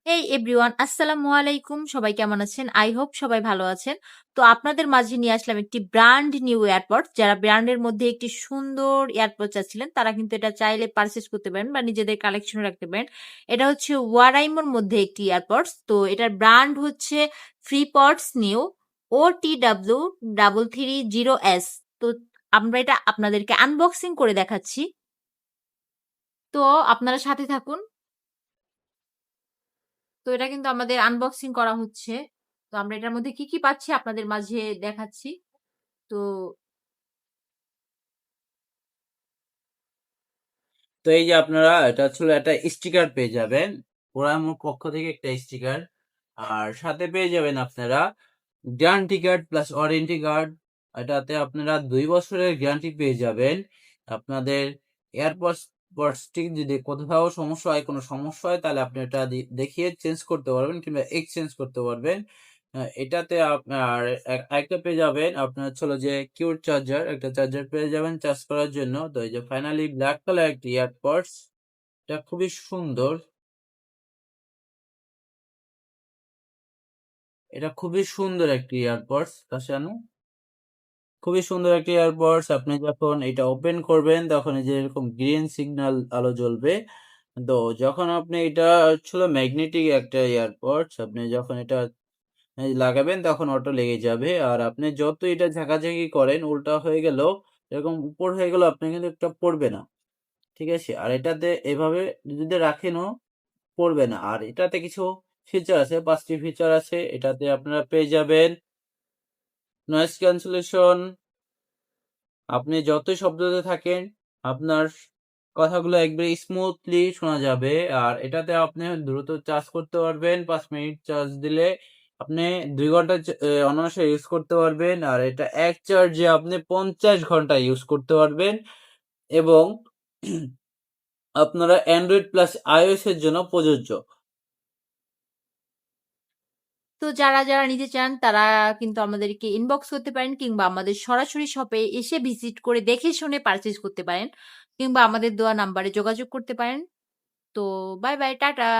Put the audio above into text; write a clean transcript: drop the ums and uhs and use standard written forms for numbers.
এই এভরিওয়ান আসসালামু আলাইকুম। সবাই কেমন আছেন? আই হোপ সবাই ভালো আছেন। তো আপনাদের মাঝে নিয়ে আসলাম একটি ব্র্যান্ড নিউ এয়ারপডস। যারা ব্র্যান্ডের মধ্যে একটি সুন্দর এয়ারপড চাচ্ছিলেন তারা কিন্তু এটা চাইলে পারচেজ করতে পারেন বা নিজেদের কালেকশনে রাখতে পারেন। এটা হচ্ছে ওয়ারাইমোর মধ্যে একটি এয়ারপডস। তো এটার ব্র্যান্ড হচ্ছে ফ্রিপডস নিউ OTW 330S। তো আমরা এটা আপনাদেরকে আনবক্সিং করে দেখাচ্ছি। তো আপনারা সাথে থাকুন। তো এটা কিন্তু আমাদের আনবক্সিং করা হচ্ছে। তো আমরা এটার মধ্যে কি পাচ্ছি আপনাদের মাঝে দেখাচ্ছি। তো তো এই যে আপনারা এটা আসলে একটা স্টিকার পেয়ে যাবেন, ওরামোর পক্ষ থেকে একটা স্টিকার। আর সাথে পেয়ে যাবেন আপনারা guarantee card plus warranty card. এটাতে আপনারা 2 বছরের গ্যারান্টি পেয়ে যাবেন। আপনাদের এয়ারপডসটি যদি কোথাও সমস্যা হয়, কোনো সমস্যা হয়, তাহলে আপনি এটা দেখিয়ে চেঞ্জ করতে পারবেন কিংবা এক্সচেঞ্জ করতে পারবেন। এটাতে আপনার একটা পেয়ে যাবেন আপনার হচ্ছে হলো যে কিউট চার্জার, একটা চার্জার পেয়ে যাবেন চার্জ করার জন্য। তো এই যে ফাইনালি ব্ল্যাক কালার একটি এয়ারপডস, এটা খুবই সুন্দর। এটা খুবই সুন্দর একটি এয়ারপডস কাশানো, খুবই সুন্দর একটি এয়ারপডস। আপনি যখন এটা ওপেন করবেন তখন এই যে এরকম গ্রিন সিগন্যাল আলো জ্বলবে। তো যখন আপনি এটা ছিল ম্যাগনেটিক একটা এয়ারপডস, আপনি যখন এটা লাগাবেন তখন অটো লেগে যাবে। আর আপনি যত এটা ঝাঁকাঝাঁকি করেন, উল্টা হয়ে গেল, এরকম উপর হয়ে গেল, আপনি কিন্তু এটা পড়বে না। ঠিক আছে, আর এটাতে এভাবে যদি রাখেনও পড়বে না। আর এটাতে কিছু ফিচার আছে, 5টি ফিচার আছে। এটাতে আপনারা পেয়ে যাবেন নয়েজ ক্যান্সেলেশন। আপনি যতই শব্দতে থাকেন, আপনার কথাগুলো একবারে স্মুথলি শোনা যাবে। আর এটাতে আপনি দ্রুত চার্জ করতে পারবেন। 5 মিনিট চার্জ দিলে আপনি 2 ঘন্টা অনায়াসে ইউজ করতে পারবেন। আর এটা এক চার্জে আপনি 50 ঘন্টা ইউজ করতে পারবেন। এবং আপনারা অ্যান্ড্রয়েড প্লাস iOS এর জন্য প্রযোজ্য। তো যারা নিতে চান তারা কিন্তু আমাদেরকে ইনবক্স করতে পারেন কিংবা আমাদের সরাসরি শপে এসে ভিজিট করে দেখে শুনে পারচেজ করতে পারেন কিংবা আমাদের দেওয়া নাম্বারে যোগাযোগ করতে পারেন। তো বাই বাই, টাটা।